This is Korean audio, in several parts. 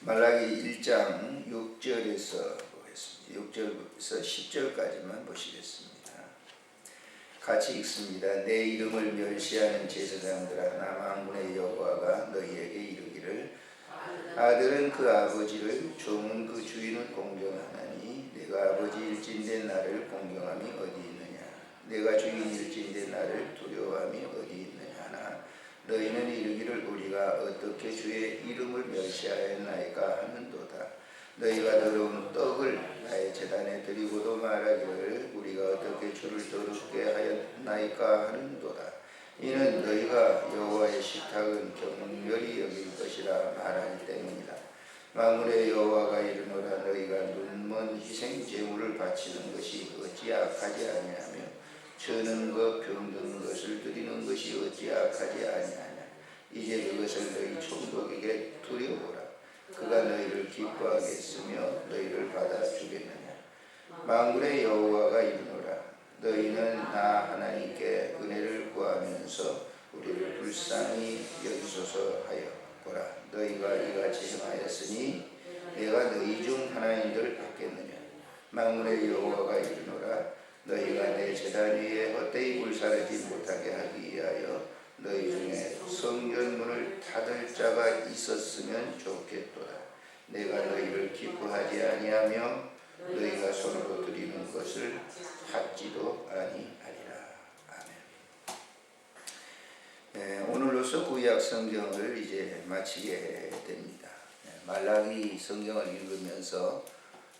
말라기 1장 6절에서 보겠습니다. 6절에서 10절까지만 보시겠습니다. 같이 읽습니다. 내 이름을 멸시하는 제사장들아, 나 만군의 여호와가 너희에게 이르기를 아들은 그 아버지를, 종은 그 주인을 공경하나니 내가 아버지 일진된 나를 공경함이 어디 있느냐? 내가 주인 일진된 나를 두려워함이 어디 있느냐 하나 너희는 이르기를 우리가 어떻게 주의 이름을 멸시하였나이까 하는도다. 너희가 더러운 떡을 나의 제단에 드리고도 말하기를 우리가 어떻게 주를 더럽게 하였나이까 하는도다. 이는 너희가 여호와의 식탁은 경멸히 여길 것이라 말하기 때문이다. 만군의 여호와가 이르노라 너희가 눈먼 희생 제물을 바치는 것이 어찌 악하지 아니하며 저는 것 병든 것을 드리는 것이 어찌 악하지 아니하냐. 이제 그것을 너희 총독에게 두려워라. 그가 너희를 기뻐하겠으며 너희를 받아주겠느냐. 만군의 여호와가 이르노라 너희는 나 하나님께 은혜를 구하면서 우리를 불쌍히 여기소서 하여 보라. 너희가 이같이 행하였으니 내가 너희 중 하나님들을 받겠느냐. 만군의 여호와가 이르노라 너희가 내 제단 위에 헛되이 불사르지 못하게 하기 위하여 너희 중에 성전문을 닫을 자가 있었으면 좋겠도다. 내가 너희를 기뻐하지 아니하며 너희가 손으로 드리는 것을 받지도 아니하리라. 아멘. 오늘로서 구약 성경을 이제 마치게 됩니다. 말라기 성경을 읽으면서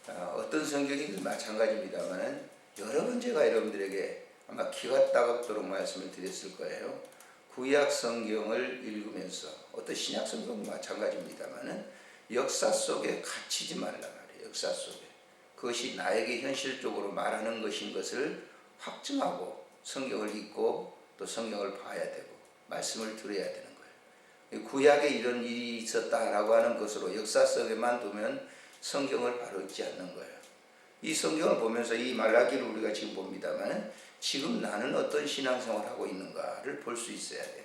어떤 성경이든 마찬가지입니다만 여러 번 제가 여러분들에게 아마 기가 따갑도록 말씀을 드렸을 거예요. 구약 성경을 읽으면서 어떤 신약 성경도 마찬가지입니다만 역사 속에 갇히지 말라 말이에요. 역사 속에 그것이 나에게 현실적으로 말하는 것인 것을 확증하고 성경을 읽고 또 성경을 봐야 되고 말씀을 들어야 되는 거예요. 구약에 이런 일이 있었다라고 하는 것으로 역사 속에만 두면 성경을 바로 읽지 않는 거예요. 이 성경을 보면서 이 말라기를 우리가 지금 봅니다만 지금 나는 어떤 신앙생활을 하고 있는가를 볼 수 있어야 돼요.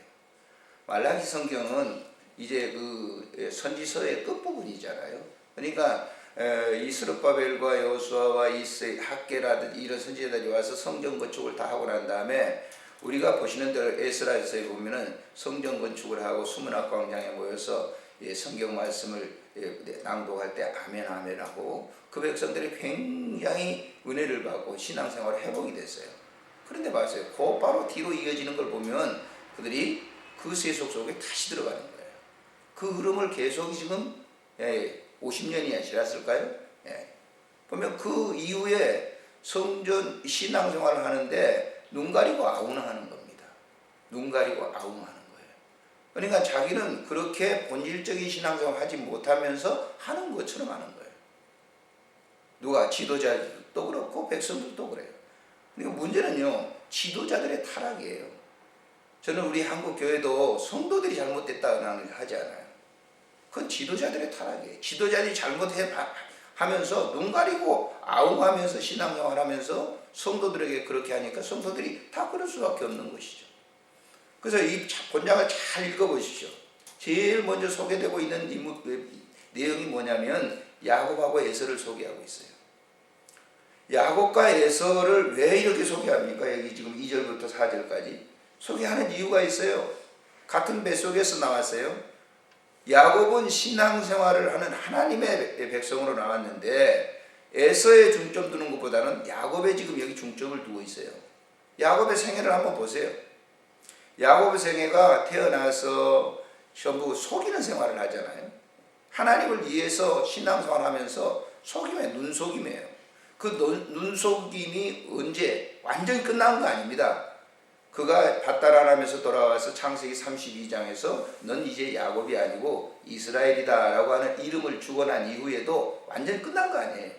말라기 성경은 이제 그 선지서의 끝부분이잖아요. 그러니까 이스룹바벨과 여호수아와 학개라든지 이런 선지자들이 와서 성전 건축을 다 하고 난 다음에 우리가 보시는 대로 에스라서에 보면은 성전 건축을 하고 수문학 광장에 모여서 성경 말씀을 낭독할 때 아멘 아멘 하고 그 백성들이 굉장히 은혜를 받고 신앙생활을 회복이 됐어요. 그런데 봐세요. 곧바로 뒤로 이어지는 걸 보면 그들이 그 세속 속에 다시 들어가는 거예요. 그 흐름을 계속 지금 50년이 지났을까요? 보면 그 이후에 성전 신앙생활을 하는데 눈 가리고 아웅하는 겁니다. 눈 가리고 아웅하는 거예요. 그러니까 자기는 그렇게 본질적인 신앙생활을 하지 못하면서 하는 것처럼 하는 거예요. 누가 지도자도 그렇고 백성들도 그래요. 그러니까 문제는요 지도자들의 타락이에요. 저는 우리 한국 교회도 성도들이 잘못됐다고 하지 않아요. 그건 지도자들의 타락이에요. 지도자들이 잘못하면서 눈 가리고 아웅하면서 신앙생활하면서 성도들에게 그렇게 하니까 성도들이 다 그럴 수밖에 없는 것이죠. 그래서 이 본장을 잘 읽어보십시오. 제일 먼저 소개되고 있는 내용이 뭐냐면 야곱하고 에서를 소개하고 있어요. 야곱과 에서를 왜 이렇게 소개합니까? 여기 지금 2절부터 4절까지 소개하는 이유가 있어요. 같은 뱃속에서 나왔어요. 야곱은 신앙생활을 하는 하나님의 백성으로 나왔는데 에서에 중점 두는 것보다는 야곱에 지금 여기 중점을 두고 있어요. 야곱의 생애를 한번 보세요. 야곱의 생애가 태어나서 전부 속이는 생활을 하잖아요. 하나님을 위해서 신앙생활을 하면서 속임에 눈속임이에요. 그 눈속임이 언제 완전히 끝난 거 아닙니다. 그가 밧다란하면서 돌아와서 창세기 32장에서 넌 이제 야곱이 아니고 이스라엘이다 라고 하는 이름을 주고 난 이후에도 완전히 끝난 거 아니에요.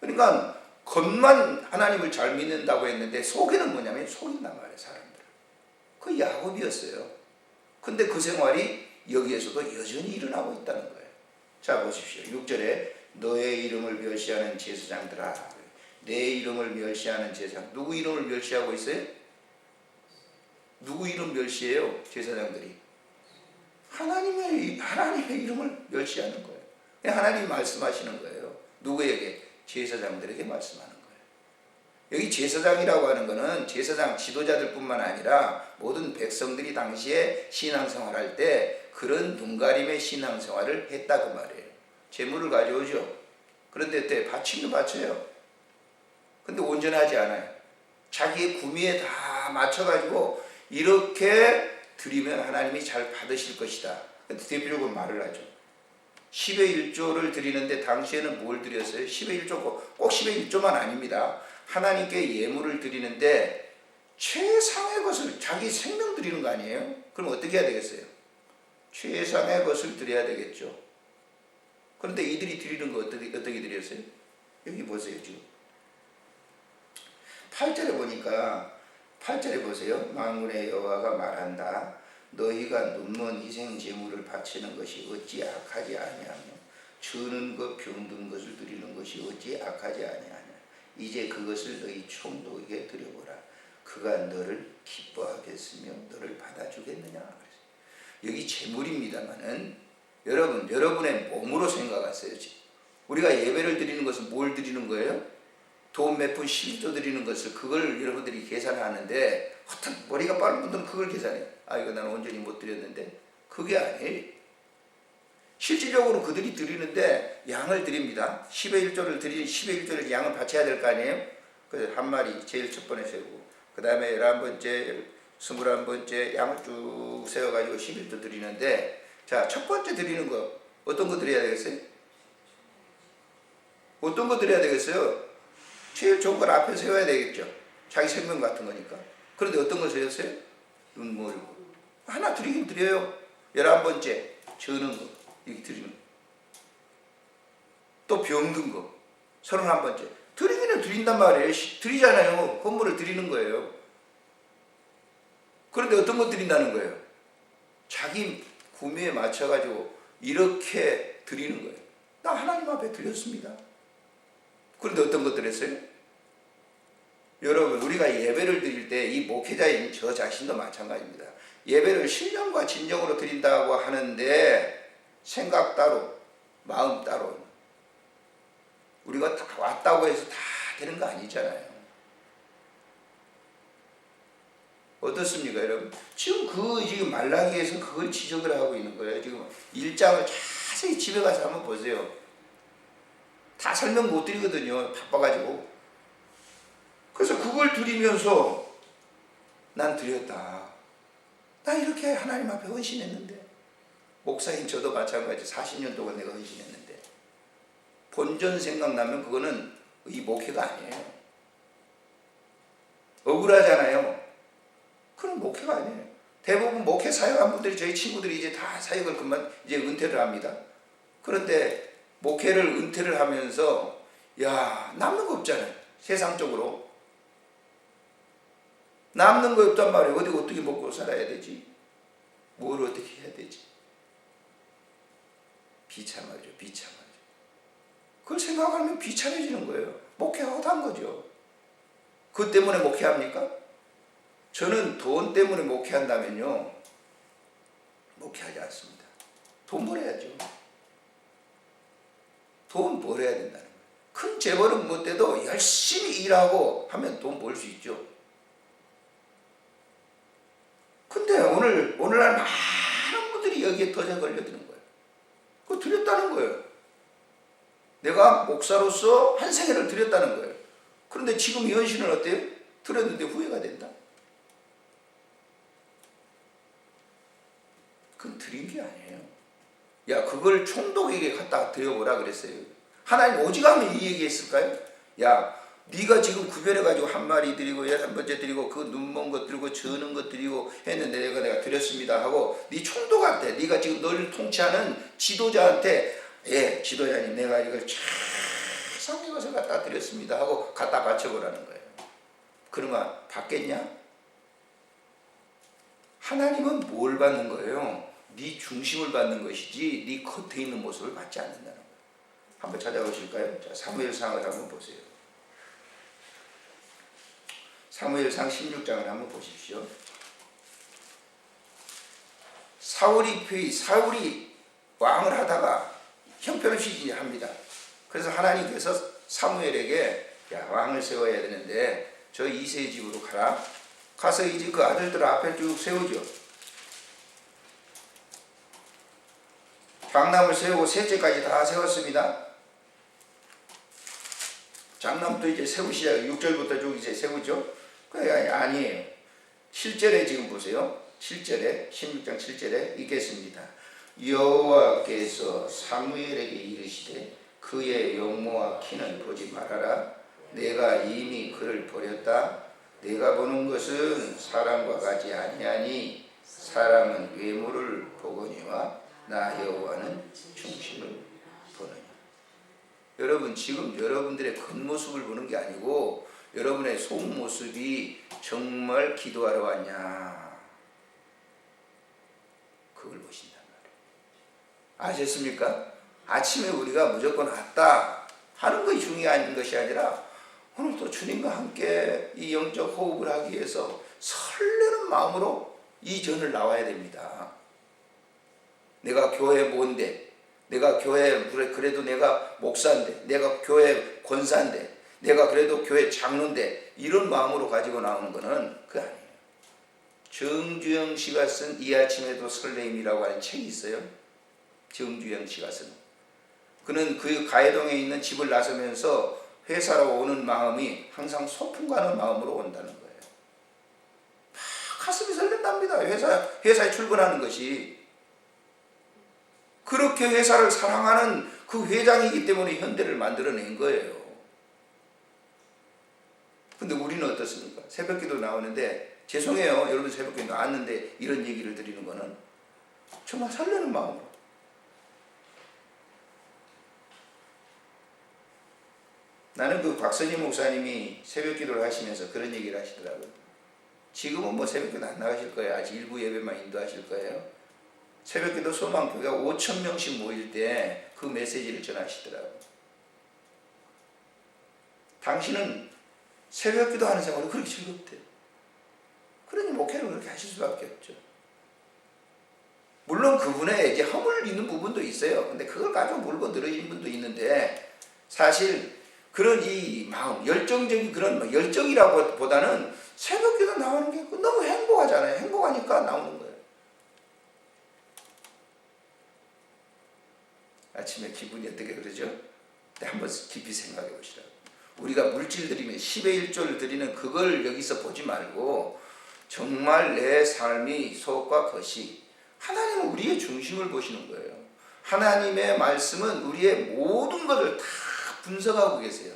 그러니까 겉만 하나님을 잘 믿는다고 했는데 속에는 뭐냐면 속인단 말이에요. 사람들. 그 야곱이었어요. 근데 그 생활이 여기에서도 여전히 일어나고 있다는 거예요. 자 보십시오. 6절에 너의 이름을 멸시하는 제사장들아. 내 이름을 멸시하는 제사장. 누구 이름을 멸시하고 있어요? 누구 이름 멸시해요? 제사장들이. 하나님의 이름을 멸시하는 거예요. 하나님이 말씀하시는 거예요. 누구에게? 제사장들에게 말씀하는 거예요. 여기 제사장이라고 하는 것은 제사장 지도자들뿐만 아니라 모든 백성들이 당시에 신앙생활할 때 그런 눈가림의 신앙생활을 했다 그 말이에요. 제물을 가져오죠. 그런데 때 바치면 바쳐요. 근데 온전하지 않아요. 자기의 구미에 다 맞춰가지고 이렇게 드리면 하나님이 잘 받으실 것이다. 대표적으로 말을 하죠. 10의 1조를 드리는데 당시에는 뭘 드렸어요? 10의 1조 꼭 10의 1조만 아닙니다. 하나님께 예물을 드리는데 최상의 것을 자기 생명 드리는 거 아니에요? 그럼 어떻게 해야 되겠어요? 최상의 것을 드려야 되겠죠. 그런데 이들이 드리는 거 어떻게 드렸어요? 여기 보세요. 지금 8절에 보니까 8절에 보세요. 만군의 여호와가 말한다. 너희가 눈먼 희생 제물을 바치는 것이 어찌 악하지 아니하며 주는 것 병든 것을 드리는 것이 어찌 악하지 아니하냐. 이제 그것을 너희 총독에게 드려보라. 그가 너를 기뻐하겠으며 너를 받아주겠느냐. 여기 제물입니다마는 여러분의 몸으로 생각하세요. 우리가 예배를 드리는 것은 뭘 드리는 거예요? 돈 몇 푼 11조 드리는 것을 그걸 여러분들이 계산하는데 어떤 머리가 빠른 분들은 그걸 계산해요. 아 이거 나는 온전히 못 드렸는데 그게 아니에요. 실질적으로 그들이 드리는데 양을 드립니다. 10의 1조를 드리니 10의 1조를 양을 바쳐야 될 거 아니에요. 그래서 한 마리 제일 첫 번에 세우고 그 다음에 11번째 21번째 양을 쭉 세워가지고 11조 드리는데 자 첫 번째 드리는 거 어떤 거 드려야 되겠어요? 어떤 거 드려야 되겠어요? 제일 좋은 걸 앞에 세워야 되겠죠. 자기 생명 같은 거니까. 그런데 어떤 걸 세웠어요? 눈물고. 하나 드리긴 드려요. 11번째 저는 거 이렇게 드리는 거. 또 병든 거 31번째 드리기는 드린단 말이에요. 드리잖아요. 헌물을 드리는 거예요. 그런데 어떤 거 드린다는 거예요? 자기 구매에 맞춰가지고 이렇게 드리는 거예요. 나 하나님 앞에 드렸습니다. 그런데 어떤 것들 했어요? 여러분 우리가 예배를 드릴 때 이 목회자인 저 자신도 마찬가지입니다. 예배를 신령과 진정으로 드린다고 하는데 생각 따로 마음 따로 우리가 다 왔다고 해서 다 되는 거 아니잖아요. 어떻습니까 여러분? 지금 말라기에서 그걸 지적을 하고 있는 거예요. 지금 1장을 자세히 집에 가서 한번 보세요. 다 설명 못 드리거든요. 바빠가지고. 그래서 그걸 드리면서 난 드렸다. 나 이렇게 하나님 앞에 헌신했는데 목사인 저도 마찬가지 40년 동안 내가 헌신했는데 본전 생각나면 그거는 이 목회가 아니에요. 억울하잖아요. 그건 목회가 아니에요. 대부분 목회 사역한 분들이 저희 친구들이 이제 다 사역을 그만 이제 은퇴를 합니다. 그런데 목회를 은퇴를 하면서 야 남는 거 없잖아요. 세상적으로 남는 거 없단 말이에요. 어떻게 먹고 살아야 되지? 뭘 어떻게 해야 되지? 비참하죠. 비참하죠. 그걸 생각하면 비참해지는 거예요. 목회가 허다한 거죠. 그것 때문에 목회합니까? 저는 돈 때문에 목회한다면요 목회하지 않습니다. 돈 벌어야죠. 돈 벌어야 된다는 거예요. 큰 재벌은 못 돼도 열심히 일하고 하면 돈 벌 수 있죠. 근데 오늘날 많은 분들이 여기에 터져 걸려드는 거예요. 그거 드렸다는 거예요. 내가 목사로서 한 생애를 드렸다는 거예요. 그런데 지금 현실은 어때요? 드렸는데 후회가 된다. 그건 드린 게 아니에요. 야 그걸 총독에게 갖다 드려보라 그랬어요. 하나님 오직하면 이 얘기했을까요? 야 네가 지금 구별해가지고 한 마리 드리고 11번째 드리고 그 눈먼 것 드리고 저는 것 드리고 했는데 내가 드렸습니다 하고 네 총독한테 네가 지금 너를 통치하는 지도자한테 예 지도자님 내가 이걸 최상의 것을 갖다 드렸습니다 하고 갖다 바쳐보라는 거예요. 그러면 받겠냐? 하나님은 뭘 받는 거예요? 네 중심을 받는 것이지 네 겉에 있는 모습을 받지 않는다는 거예요. 한번 찾아보실까요? 자, 사무엘상을 한번 보세요. 사무엘상 16장을 한번 보십시오. 사울이 왕을 하다가 형편 형편없이 합니다. 그래서 하나님께서 사무엘에게 야, 왕을 세워야 되는데 저 이새의 집으로 가라. 가서 이제 그 아들들 앞에 쭉 세우죠. 장남을 세우고 셋째까지 다 세웠습니다. 장남도 이제 세우시자 6절부터 쭉 이제 세우죠. 그게 아니에요. 7절에 지금 보세요. 7절에 16장 7절에 읽겠습니다. 여호와께서 사무엘에게 이르시되 그의 용모와 키는 보지 말아라. 내가 이미 그를 버렸다. 내가 보는 것은 사람과 같지 아니하니 사람은 외모를 보거니와 나 여호와는 중심을 보느냐. 여러분 지금 여러분들의 겉모습을 보는 게 아니고 여러분의 속모습이 정말 기도하러 왔냐 그걸 보신단 말이에요. 아셨습니까? 아침에 우리가 무조건 왔다 하는 것이 중요한 것이 아니라 오늘 또 주님과 함께 이 영적 호흡을 하기 위해서 설레는 마음으로 이 전을 나와야 됩니다. 내가 교회 뭔데, 내가 교회 그래도 내가 목사인데, 내가 교회 권사인데, 내가 그래도 교회 장로인데 이런 마음으로 가지고 나오는 것은 그거 아니에요. 정주영 씨가 쓴 이 아침에도 설레임이라고 하는 책이 있어요. 정주영 씨가 쓴. 그는 그 가해동에 있는 집을 나서면서 회사로 오는 마음이 항상 소풍 가는 마음으로 온다는 거예요. 가슴이 설렌답니다. 회사에 출근하는 것이. 그렇게 회사를 사랑하는 그 회장이기 때문에 현대를 만들어낸 거예요. 근데 우리는 어떻습니까? 새벽기도 나오는데 죄송해요. 여러분 새벽기도 나왔는데 이런 얘기를 드리는 거는 정말 설레는 마음으로. 나는 그 박선희 목사님이 새벽기도를 하시면서 그런 얘기를 하시더라고요. 지금은 뭐 새벽기도 안 나가실 거예요. 아직 일부 예배만 인도하실 거예요. 새벽기도 소망교회가 5,000명씩 모일 때 그 메시지를 전하시더라고요. 당신은 새벽기도 하는 생활이 그렇게 즐겁대요. 그러니 목회를 그렇게 하실 수밖에 없죠. 물론 그분의 이제 허물 있는 부분도 있어요. 근데 그걸 가지고 물고 늘어진 분도 있는데 사실 그런 이 마음, 열정적인 그런 열정이라고 보다는 새벽기도 나오는 게 너무 행복하잖아요. 행복하니까 나오는 거예요. 아침에 기분이 어떻게 그러죠? 한번 깊이 생각해 보시라고. 우리가 물질 드리면 10의 1조를 드리는 그걸 여기서 보지 말고 정말 내 삶이 속과 겉이 하나님은 우리의 중심을 보시는 거예요. 하나님의 말씀은 우리의 모든 것을 다 분석하고 계세요.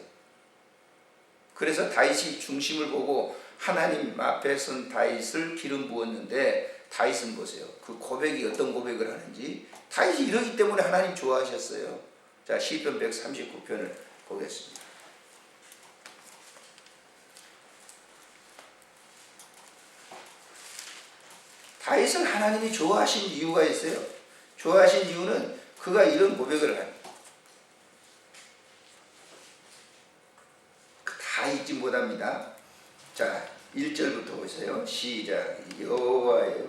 그래서 다윗이 중심을 보고 하나님 앞에 선 다윗을 기름 부었는데 다윗은 보세요. 그 고백이 어떤 고백을 하는지. 다윗이 이러기 때문에 하나님 좋아하셨어요. 자, 시편 139편을 보겠습니다. 다윗을 하나님이 좋아하신 이유가 있어요. 좋아하신 이유는 그가 이런 고백을 합니다. 다 읽지 못합니다. 자, 1절부터 보세요. 시작. 여호와여,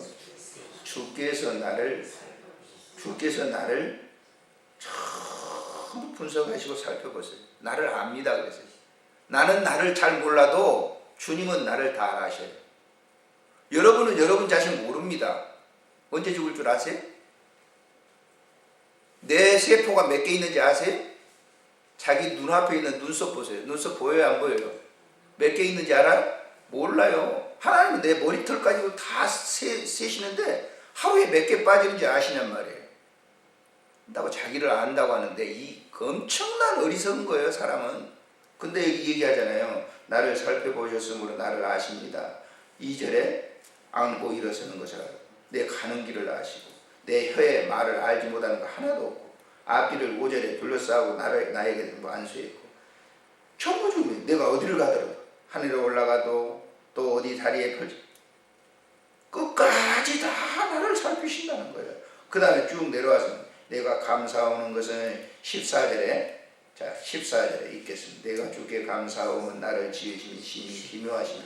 주께서 나를 전부 분석하시고 살펴보세요. 나를 압니다. 그래서 나는 나를 잘 몰라도 주님은 나를 다 아셔요. 여러분은 여러분 자신 모릅니다. 언제 죽을 줄 아세요? 내 세포가 몇 개 있는지 아세요? 자기 눈앞에 있는 눈썹 보세요. 눈썹 보여요? 안 보여요? 몇 개 있는지 알아요? 몰라요. 하나님은 내 머리털까지도 다 세시는데 하루에 몇 개 빠지는지 아시냔 말이에요. 한다고 자기를 안다고 하는데 이 엄청난 어리석은 거예요, 사람은. 근데 여기 얘기하잖아요. 나를 살펴보셨으므로 나를 아십니다. 2절에 안고 일어서는 것을 알고 내 가는 길을 아시고 내 혀의 말을 알지 못하는 거 하나도 없고 앞뒤를 5절에 둘러싸고 나에게 안수했고 전부 주고 내가 어디를 가더라도 하늘에 올라가도 또 어디 다리에 펼쳐 끝까지 다 나를 살피신다는 거예요. 그 다음에 쭉 내려와서 내가 감사하는 것은 14절에 자 14절에 읽겠습니다. 내가 주께 감사하면 나를 지으심이 심히 기묘하시니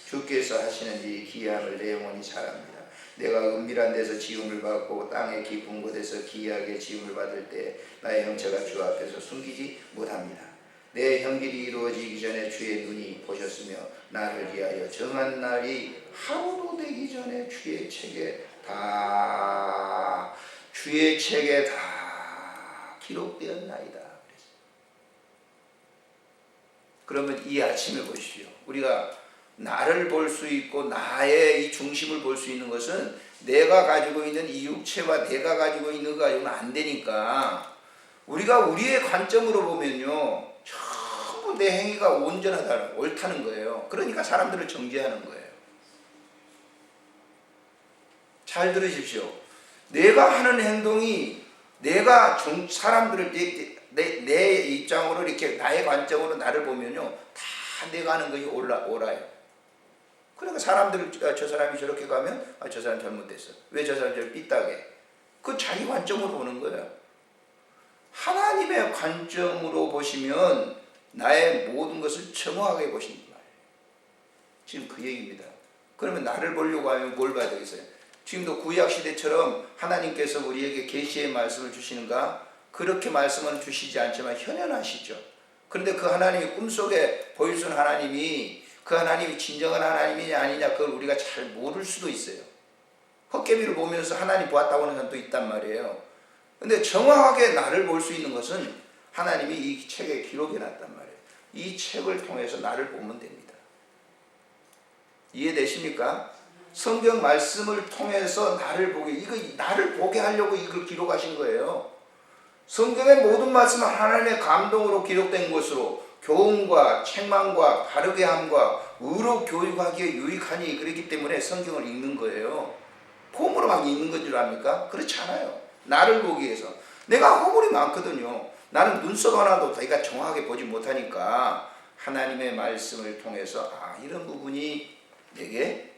주께서 하시는 이 기이함을 내 영혼이 잘합니다. 내가 은밀한 데서 지음을 받고 땅의 깊은 곳에서 기이하게 지음을 받을 때 나의 형체가 주 앞에서 숨기지 못합니다. 내 형길이 이루어지기 전에 주의 눈이 보셨으며 나를 위하여 정한 날이 하루도 되기 전에 주의 책에 다 기록되었나이다. 그러면 이 아침에 보십시오. 우리가 나를 볼 수 있고 나의 이 중심을 볼 수 있는 것은 내가 가지고 있는 이 육체와 내가 가지고 있는 거 가지고는 안 되니까, 우리가 우리의 관점으로 보면요 전부 내 행위가 온전하다, 옳다는 거예요. 그러니까 사람들을 정죄하는 거예요. 잘 들으십시오. 내가 하는 행동이 내가 사람들을 내 입장으로 이렇게 나의 관점으로 나를 보면요 다 내가 하는 것이 옳아요. 그러니까 사람들을 저 사람이 저렇게 가면 저 사람 잘못됐어. 왜 저 사람 저렇게 삐딱해? 그 자기 관점으로 보는 거예요. 하나님의 관점으로 보시면 나의 모든 것을 정확하게 보신단 말이에요. 지금 그 얘기입니다. 그러면 나를 보려고 하면 뭘 봐야 되겠어요? 지금도 구약시대처럼 하나님께서 우리에게 계시의 말씀을 주시는가? 그렇게 말씀은 주시지 않지만 현현하시죠. 그런데 그 하나님이 꿈속에 보여준 하나님이 그 하나님이 진정한 하나님이냐 아니냐 그걸 우리가 잘 모를 수도 있어요. 헛개비를 보면서 하나님 보았다고 하는 사람도 있단 말이에요. 근데 정확하게 나를 볼 수 있는 것은 하나님이 이 책에 기록해 놨단 말이에요. 이 책을 통해서 나를 보면 됩니다. 이해되십니까? 성경 말씀을 통해서 나를 보게 하려고 이걸 기록하신 거예요. 성경의 모든 말씀은 하나님의 감동으로 기록된 것으로 교훈과 책망과 바르게 함과 의로 교육하기에 유익하니, 그렇기 때문에 성경을 읽는 거예요. 폼으로 막 읽는 건 줄 압니까? 그렇지 않아요. 나를 보기 위해서. 내가 허물이 많거든요. 나는 눈썹 하나도 내가 정확하게 보지 못하니까 하나님의 말씀을 통해서 이런 부분이 내게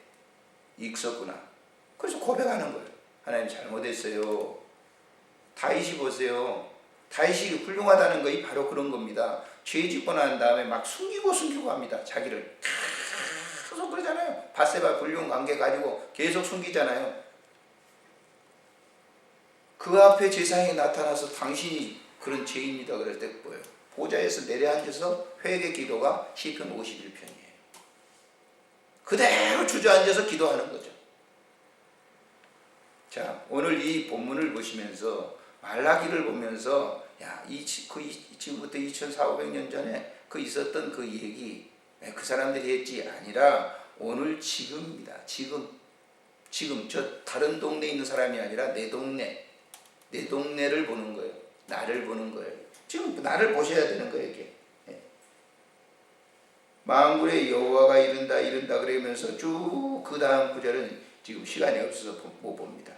있었구나. 그래서 고백하는 거예요. 하나님 잘못했어요. 다윗이 보세요. 다윗이 훌륭하다는 것이 바로 그런 겁니다. 죄 짓고 난 다음에 막 숨기고 합니다. 자기를 계속 그러잖아요. 밧세바 불륜 관계 가지고 계속 숨기잖아요. 그 앞에 제사장이 나타나서 당신이 그런 죄입니다 그럴 때 뭐예요? 보좌에서 내려앉아서 회개 기도가 시편 51편이에요. 그대로 주저앉아서 기도하는 거죠. 자, 오늘 이 본문을 보시면서 말라기를 보면서 지금부터 2400~2500년 전에 있었던 그 얘기 그 사람들이 했지 아니라 오늘 지금입니다. 지금 저 다른 동네에 있는 사람이 아니라 내 동네를 보는 거예요. 나를 보는 거예요. 지금 나를 보셔야 되는 거예요. 이게. 만군의 여호와가 이른다 그러면서 쭉 그 다음 구절은 지금 시간이 없어서 못 봅니다.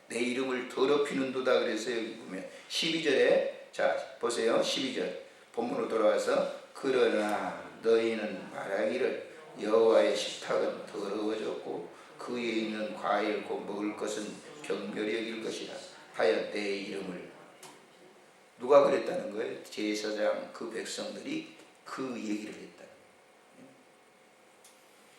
내 이름을 더럽히는도다 그래서 여기 보면 12절에 자 보세요. 12절 본문으로 돌아와서 그러나 너희는 말하기를 여호와의 식탁은 더러워졌고 그에 있는 과일 곧 먹을 것은 경멸히 여길 것이라 하여 내 이름을 누가 그랬다는 거예요? 제사장 그 백성들이 그 얘기를 했다.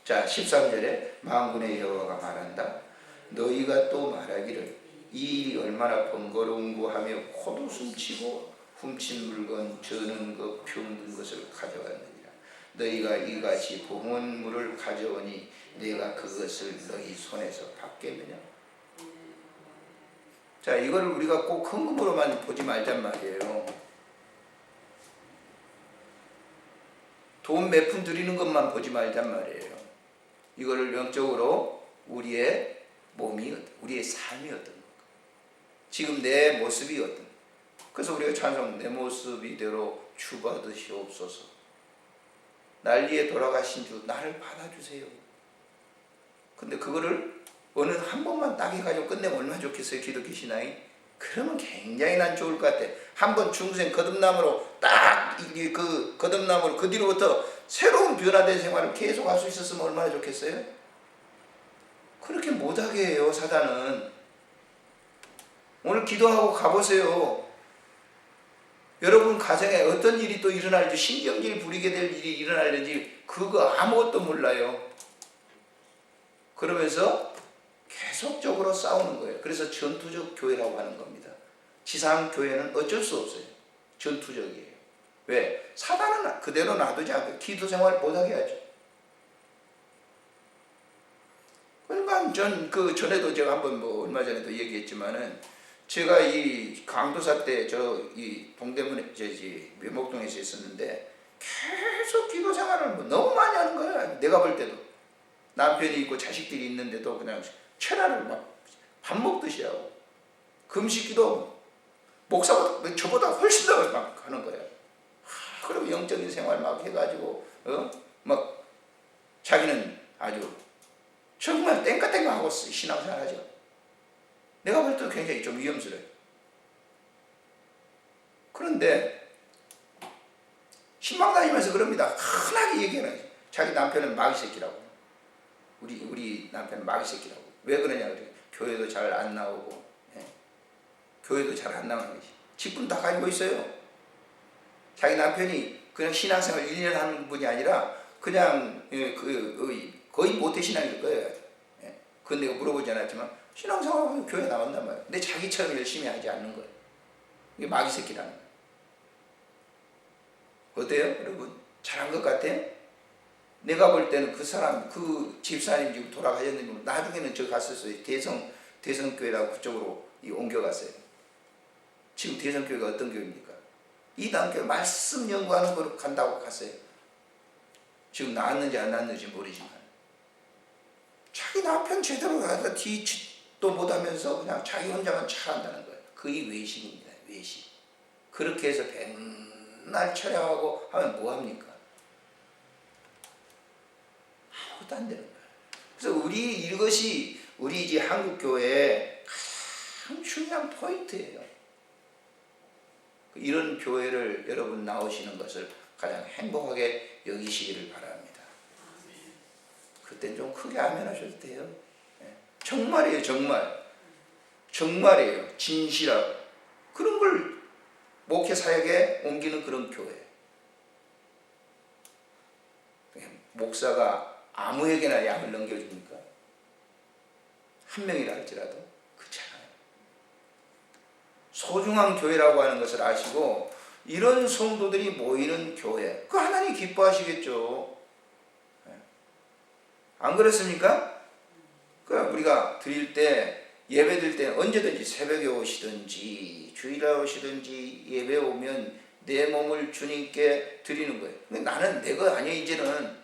자 13절에 만군의 여호와가 말한다. 너희가 또 말하기를 이 일이 얼마나 번거로운고 하며 코도 숨치고 훔친 물건 저는 것 병든 것을 가져갔느니라. 너희가 이같이 봉헌물을 가져오니 내가 그것을 너희 손에서 받겠느냐. 자 이거를 우리가 꼭 헌금으로만 보지 말란 말이에요. 돈 몇 푼 드리는 것만 보지 말란 말이에요. 이거를 영적으로 우리의 몸이 우리의 삶이 어떤 건가, 지금 내 모습이 어떤 건가. 그래서 우리가 찬송 내 모습 이대로 주받으시옵소서. 난리에 돌아가신 주 나를 받아주세요. 근데 그거를 어느 한 번만 딱 해가지고 끝내면 얼마나 좋겠어요. 기독교신앙이. 그러면 굉장히 난 좋을 것 같아. 한 번 중생 거듭남으로 딱 그 거듭남으로 그 뒤로부터 새로운 변화된 생활을 계속 할 수 있었으면 얼마나 좋겠어요. 그렇게 못하게 해요 사단은. 오늘 기도하고 가보세요. 여러분 가정에 어떤 일이 또 일어날지, 신경질 부리게 될 일이 일어날는지 그거 아무것도 몰라요. 그러면서 계속 계속적으로 싸우는 거예요. 그래서 전투적 교회라고 하는 겁니다. 지상 교회는 어쩔 수 없어요. 전투적이에요. 왜? 사단은 그대로 놔두지 않고 기도 생활 못하게 하죠. 그러니까 전에도 제가 한번 얼마 전에도 얘기했지만은 제가 이 강도사 때 이 동대문에 묘목동에서 있었는데 계속 기도 생활을 너무 많이 하는 거야. 내가 볼 때도 남편이 있고 자식들이 있는데도 그냥 철야를 막 밥 먹듯이 하고 금식기도 목사보다 저보다 훨씬 더 막 하는 거야. 그리고 영적인 생활 막 해가지고 막 자기는 아주 정말 땡까땡까하고 신앙생활 하죠. 내가 볼 때도 굉장히 좀 위험스러워요. 그런데 신방 다니면서 그럽니다. 흔하게 얘기해요. 자기 남편은 마귀 새끼라고. 우리 남편은 마귀 새끼라고. 왜 그러냐 그래요. 교회도 잘 안 나오고, 교회도 잘 안 나오는 거지. 직분 다 가지고 있어요. 자기 남편이 그냥 신앙생활 1년 하는 분이 아니라 그냥 거의 모태신앙일 거예요. 그건 내가 물어보지 않았지만 신앙생활하면 교회 나온단 말이에요. 근데 자기처럼 열심히 하지 않는 거예요. 이게 마귀 새끼라는 거예요. 어때요 여러분? 잘한 것 같아요? 내가 볼 때는 그 사람, 그 집사님 지금 돌아가셨는데 나중에는 저 갔었어요. 대성교회라고 그쪽으로 옮겨갔어요. 지금 대성교회가 어떤 교회입니까? 이단교회 말씀 연구하는 거로 간다고 갔어요. 지금 나왔는지 안 나왔는지 모르지만 자기 남편 제대로 가서 뒤도 못하면서 그냥 자기 혼자만 잘한다는 거예요. 그게 외식입니다. 외식. 그렇게 해서 맨날 철야하고 하면 뭐합니까? 아무것도 안 되는 거예요. 그래서 이것이 우리 이제 한국교회의 가장 중요한 포인트예요. 이런 교회를 여러분 나오시는 것을 가장 행복하게 여기시기를 바랍니다. 그땐 좀 크게 아멘 하셔도 돼요. 정말이에요. 정말이에요. 진실하고 그런 걸 목회 사역에 옮기는 그런 교회. 목사가 아무에게나 양을 넘겨줍니까? 한 명이라 할지라도 그렇잖아요. 소중한 교회라고 하는 것을 아시고 이런 성도들이 모이는 교회, 그 하나님 기뻐하시겠죠. 안 그렇습니까? 그러니까 우리가 드릴 때 예배 드릴 때 언제든지 새벽에 오시든지 주일에 오시든지 예배 오면 내 몸을 주님께 드리는 거예요. 근데 나는 내가 아니야. 이제는